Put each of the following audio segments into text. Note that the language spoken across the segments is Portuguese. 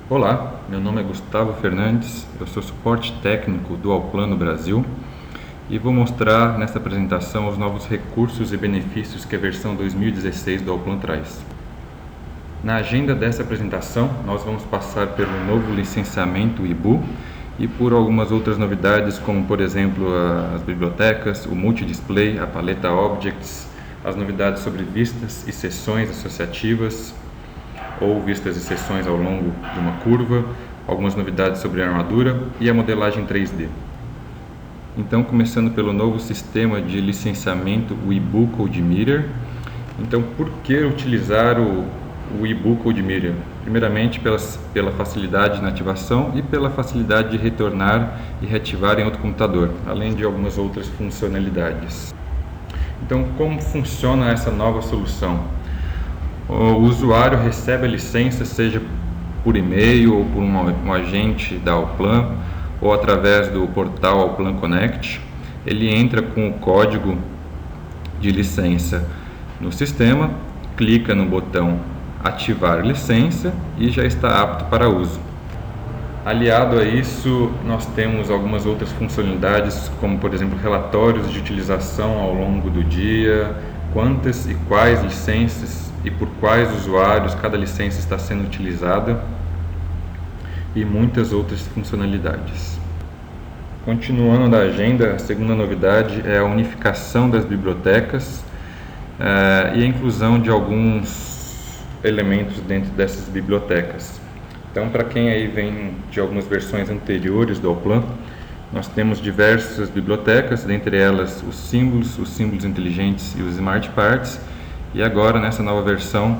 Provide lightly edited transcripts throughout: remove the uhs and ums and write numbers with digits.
Olá, meu nome é Gustavo Fernandes, eu sou suporte técnico do Allplan Brasil e vou mostrar nesta apresentação os novos recursos e benefícios que a versão 2016 do Allplan traz. Na agenda dessa apresentação, nós vamos passar pelo novo licenciamento IBU e por algumas outras novidades, como por exemplo as bibliotecas, o multidisplay, a paleta Objects, as novidades sobre vistas e seções associativas, ou vistas e seções ao longo de uma curva, algumas novidades sobre a armadura e a modelagem 3D. Então, começando pelo novo sistema de licenciamento, o IBU CodeMeter. Então, por que utilizar o IBU CodeMeter? Primeiramente, pela facilidade na ativação e pela facilidade de retornar e reativar em outro computador, além de algumas outras funcionalidades. Então, como funciona essa nova solução? O usuário recebe a licença, seja por e-mail ou por um agente da Allplan ou através do portal Allplan Connect. Ele entra com o código de licença no sistema, clica no botão ativar licença e já está apto para uso. Aliado a isso, nós temos algumas outras funcionalidades, como por exemplo relatórios de utilização ao longo do dia, quantas e quais licenças e por quais usuários cada licença está sendo utilizada e muitas outras funcionalidades. Continuando na agenda, a segunda novidade é a unificação das bibliotecas e a inclusão de alguns elementos dentro dessas bibliotecas. Então, para quem aí vem de algumas versões anteriores do Allplan, nós temos diversas bibliotecas, dentre elas os símbolos inteligentes e os smart parts. E agora, nessa nova versão,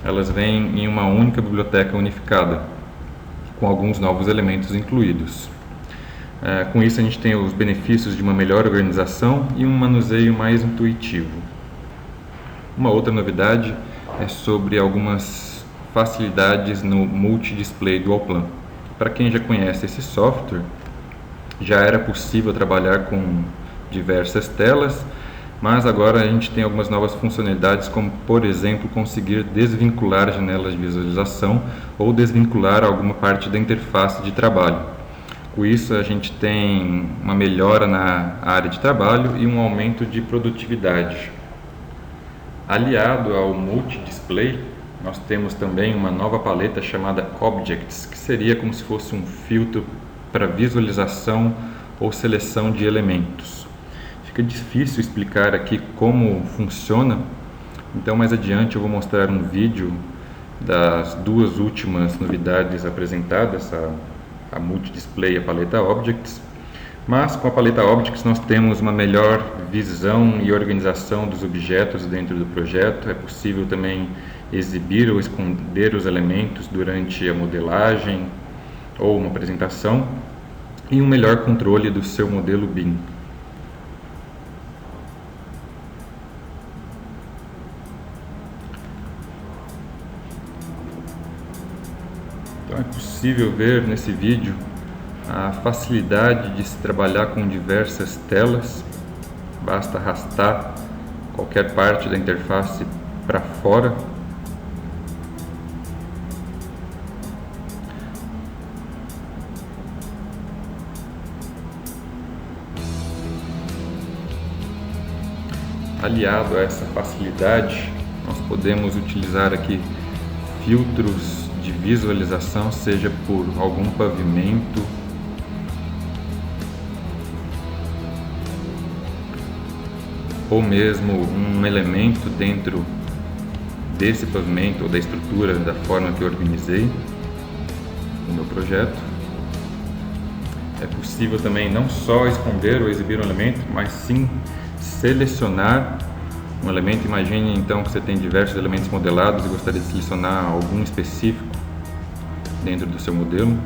elas vêm em uma única biblioteca unificada, com alguns novos elementos incluídos. Com isso, a gente tem os benefícios de uma melhor organização e um manuseio mais intuitivo. Uma outra novidade é sobre algumas facilidades no multidisplay do Allplan. Para quem já conhece esse software, já era possível trabalhar com diversas telas, mas agora a gente tem algumas novas funcionalidades, como por exemplo conseguir desvincular janelas de visualização ou desvincular alguma parte da interface de trabalho. Com isso a gente tem uma melhora na área de trabalho e um aumento de produtividade. Aliado ao multidisplay, nós temos também uma nova paleta chamada Objects, que seria como se fosse um filtro para visualização ou seleção de elementos. Fica difícil explicar aqui como funciona, então mais adiante eu vou mostrar um vídeo das duas últimas novidades apresentadas, a multidisplay e a paleta Objects. Mas com a paleta Objects nós temos uma melhor visão e organização dos objetos dentro do projeto. É possível também exibir ou esconder os elementos durante a modelagem ou uma apresentação e um melhor controle do seu modelo BIM. Então é possível ver nesse vídeo a facilidade de se trabalhar com diversas telas. Basta arrastar qualquer parte da interface para fora. Aliado a essa facilidade, nós podemos utilizar aqui filtros de visualização, seja por algum pavimento ou mesmo um elemento dentro desse pavimento ou da estrutura da forma que eu organizei no meu projeto. É possível também não só esconder ou exibir um elemento, mas sim selecionar um elemento. Imagine então que você tem diversos elementos modelados e gostaria de selecionar algum específico dentro do seu modelo.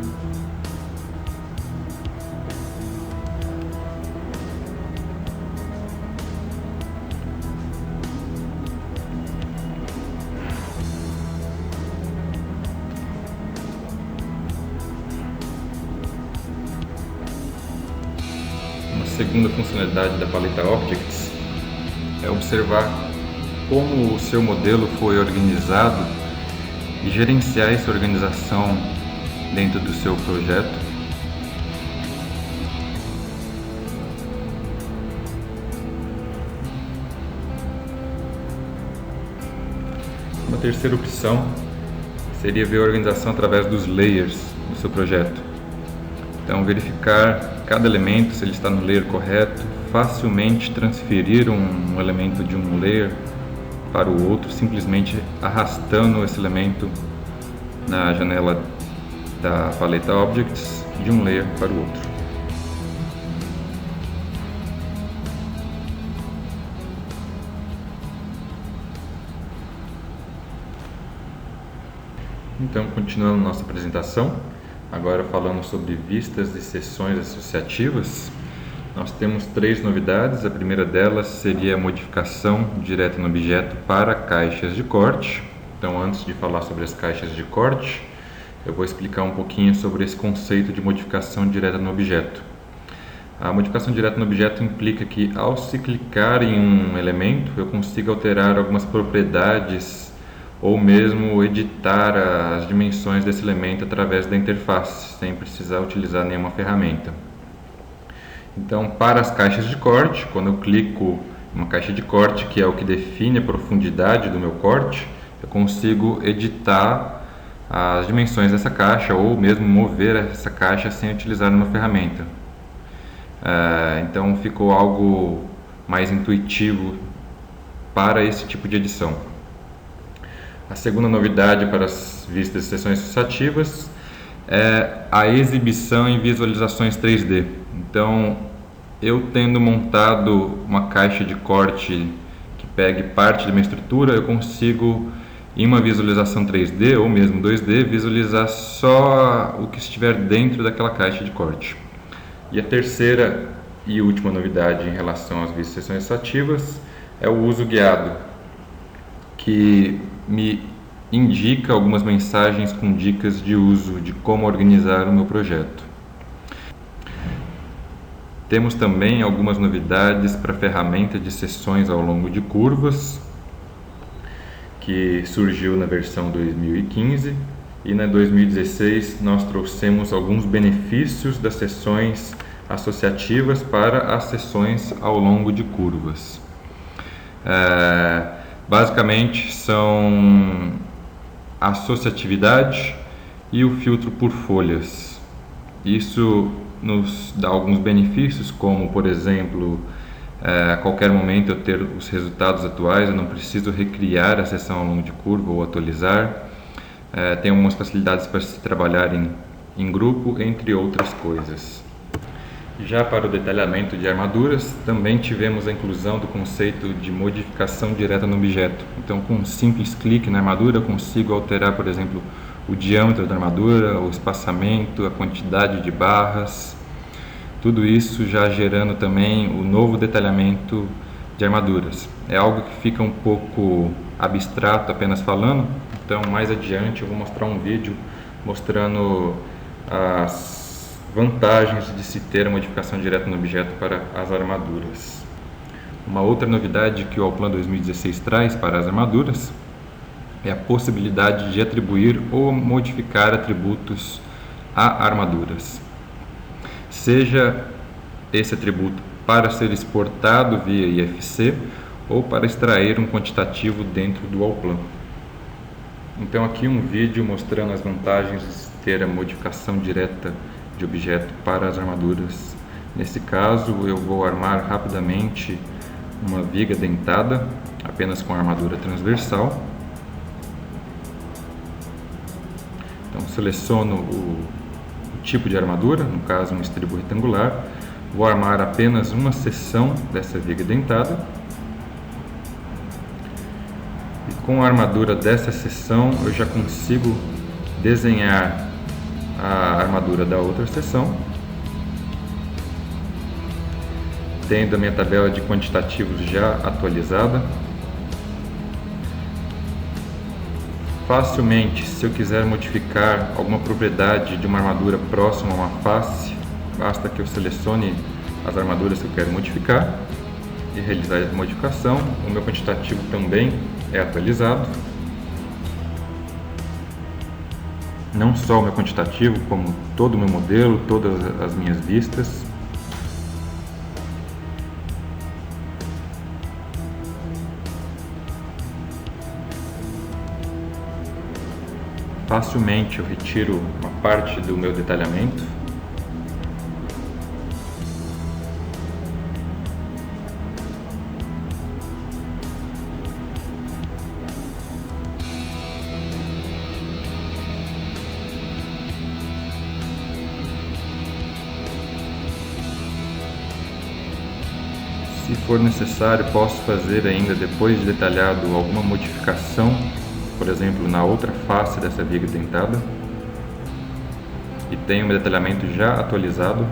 Uma segunda funcionalidade da paleta Objects é observar como o seu modelo foi organizado e gerenciar essa organização dentro do seu projeto. Uma terceira opção seria ver a organização através dos layers do seu projeto. Então, verificar cada elemento, se ele está no layer correto, facilmente transferir um elemento de um layer para o outro, simplesmente arrastando esse elemento na janela da paleta Objects de um layer para o outro. Então, continuando nossa apresentação, agora falando sobre vistas e seções associativas, nós temos 3 novidades. A primeira delas seria a modificação direta no objeto para caixas de corte. Então, antes de falar sobre as caixas de corte, eu vou explicar um pouquinho sobre esse conceito de modificação direta no objeto. A modificação direta no objeto implica que, ao se clicar em um elemento, eu consigo alterar algumas propriedades ou mesmo editar as dimensões desse elemento através da interface, sem precisar utilizar nenhuma ferramenta. Então, para as caixas de corte, quando eu clico em uma caixa de corte, que é o que define a profundidade do meu corte, eu consigo editar as dimensões dessa caixa ou mesmo mover essa caixa sem utilizar nenhuma ferramenta. Então, ficou algo mais intuitivo para esse tipo de edição. A segunda novidade para as vistas e seções associativas é a exibição em visualizações 3D. Então, eu tendo montado uma caixa de corte que pegue parte da minha estrutura, eu consigo, em uma visualização 3D ou mesmo 2D, visualizar só o que estiver dentro daquela caixa de corte. E a terceira e última novidade em relação às vistas e seções associativas é o uso guiado, que me indica algumas mensagens com dicas de uso, de como organizar o meu projeto. Temos também algumas novidades para a ferramenta de seções ao longo de curvas, que surgiu na versão 2015, e na 2016 nós trouxemos alguns benefícios das seções associativas para as seções ao longo de curvas. Basicamente são a associatividade e o filtro por folhas. Isso nos dá alguns benefícios, como por exemplo, a qualquer momento eu ter os resultados atuais, eu não preciso recriar a seção ao longo de curva ou atualizar. Tem algumas facilidades para se trabalhar em grupo, entre outras coisas. Já para o detalhamento de armaduras, também tivemos a inclusão do conceito de modificação direta no objeto. Então, com um simples clique na armadura, eu consigo alterar, por exemplo, o diâmetro da armadura, o espaçamento, a quantidade de barras. Tudo isso já gerando também o novo detalhamento de armaduras. É algo que fica um pouco abstrato apenas falando, então mais adiante eu vou mostrar um vídeo mostrando as vantagens de se ter a modificação direta no objeto para as armaduras. Uma outra novidade que o Allplan 2016 traz para as armaduras é a possibilidade de atribuir ou modificar atributos a armaduras. Seja esse atributo para ser exportado via IFC ou para extrair um quantitativo dentro do Allplan. Então aqui um vídeo mostrando as vantagens de ter a modificação direta de objeto para as armaduras. Nesse caso eu vou armar rapidamente uma viga dentada apenas com a armadura transversal. Então seleciono o tipo de armadura, no caso um estribo retangular, vou armar apenas uma seção dessa viga dentada e com a armadura dessa seção eu já consigo desenhar a armadura da outra seção, tendo a minha tabela de quantitativos já atualizada. Facilmente, se eu quiser modificar alguma propriedade de uma armadura próxima a uma face, basta que eu selecione as armaduras que eu quero modificar e realizar a modificação. O meu quantitativo também é atualizado. não só o meu quantitativo, como todo o meu modelo, todas as minhas vistas. Facilmente eu retiro uma parte do meu detalhamento. Se for necessário, posso fazer ainda, depois de detalhado, alguma modificação, por exemplo, na outra face dessa viga dentada. E tenho meu detalhamento já atualizado.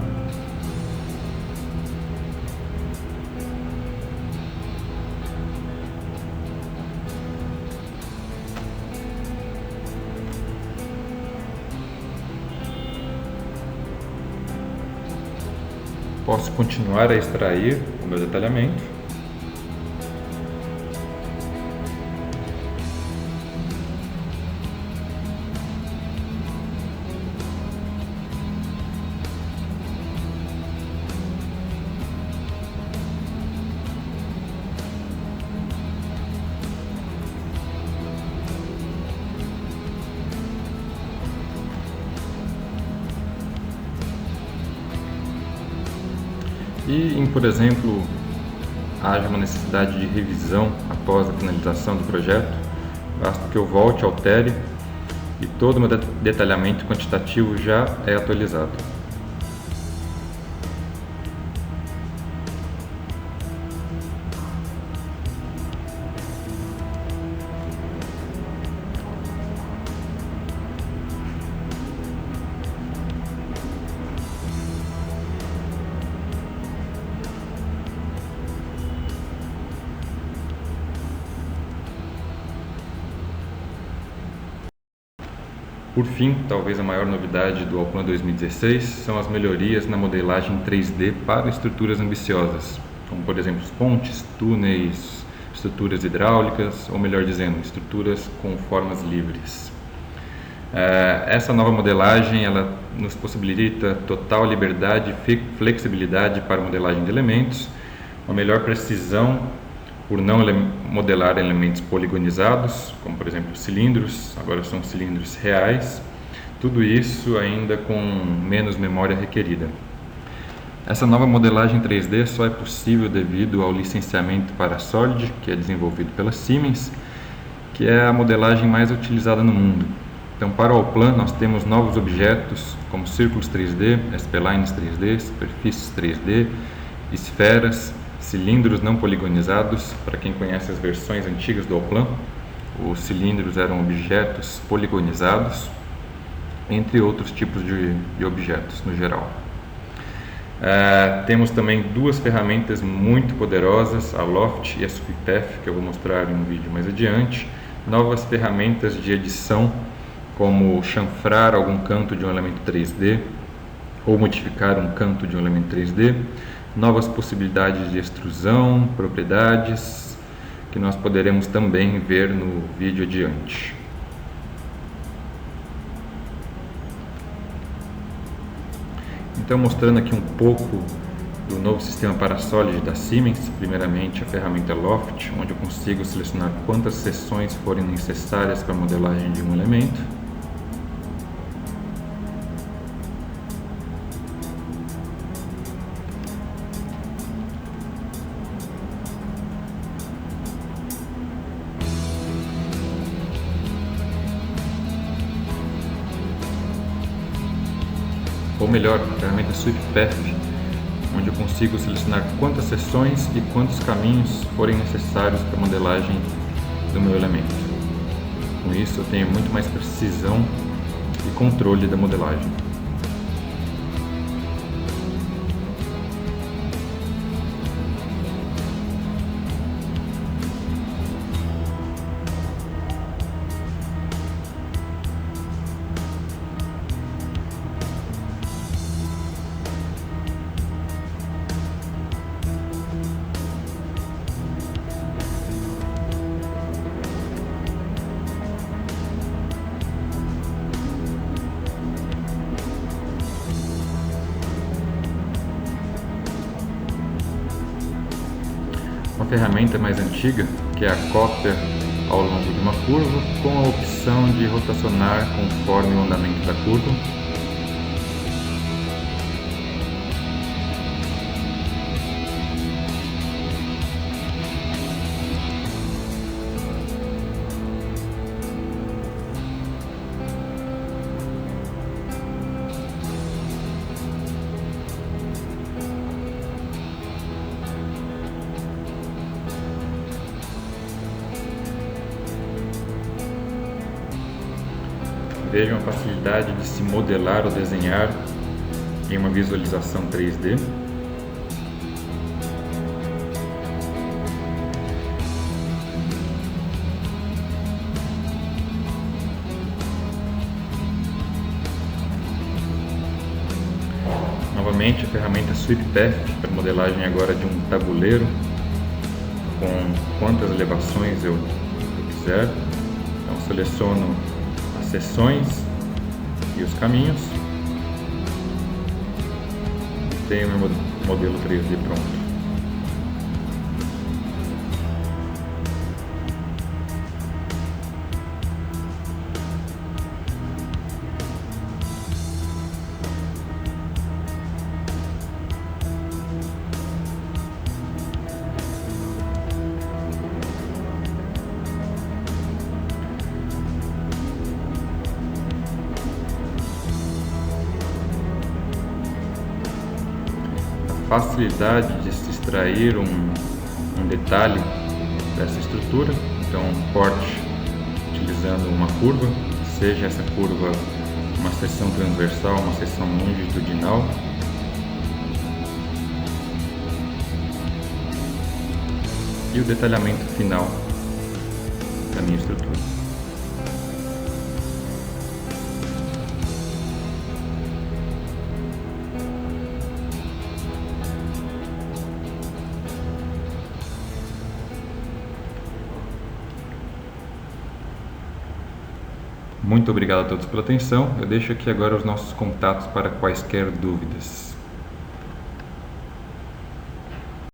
Posso continuar a extrair o meu detalhamento. E, por exemplo, haja uma necessidade de revisão após a finalização do projeto, basta que eu volte, altere e todo o meu detalhamento quantitativo já é atualizado. Por fim, talvez a maior novidade do Allplan 2016 são as melhorias na modelagem 3D para estruturas ambiciosas, como por exemplo pontes, túneis, estruturas hidráulicas, ou melhor dizendo, estruturas com formas livres. Essa nova modelagem ela nos possibilita total liberdade e flexibilidade para a modelagem de elementos, uma melhor precisão por não modelar elementos poligonizados, como por exemplo cilindros, agora são cilindros reais, tudo isso ainda com menos memória requerida. Essa nova modelagem 3D só é possível devido ao licenciamento para Solid, que é desenvolvido pela Siemens, que é a modelagem mais utilizada no mundo. Então, para o Allplan, nós temos novos objetos como círculos 3D, splines 3D, superfícies 3D, esferas, cilindros não poligonizados. Para quem conhece as versões antigas do Allplan, os cilindros eram objetos poligonizados, entre outros tipos de objetos no geral. Temos também duas ferramentas muito poderosas, a Loft e a SweepPath, que eu vou mostrar em um vídeo mais adiante. Novas ferramentas de edição, como chanfrar algum canto de um elemento 3D ou modificar um canto de um elemento 3D. Novas possibilidades de extrusão, propriedades, que nós poderemos também ver no vídeo adiante. Então, mostrando aqui um pouco do novo sistema para Solid da Siemens, primeiramente a ferramenta Loft, onde eu consigo selecionar quantas seções forem necessárias para a modelagem de um elemento. Ou melhor, a ferramenta SweepPath, onde eu consigo selecionar quantas seções e quantos caminhos forem necessários para a modelagem do meu elemento. Com isso eu tenho muito mais precisão e controle da modelagem. ferramenta mais antiga, que é a cópia ao longo de uma curva, com a opção de rotacionar conforme o andamento da curva. Vejam a facilidade de se modelar ou desenhar em uma visualização 3D. Novamente a ferramenta SweepPath para modelagem agora de um tabuleiro com quantas elevações eu quiser. Então seleciono seções e os caminhos. Tenho meu modelo 3D pronto. Facilidade de se extrair um detalhe dessa estrutura, então corte utilizando uma curva, seja essa curva uma seção transversal, uma seção longitudinal, e o detalhamento final da minha estrutura. Muito obrigado a todos pela atenção. Eu deixo aqui agora os nossos contatos para quaisquer dúvidas.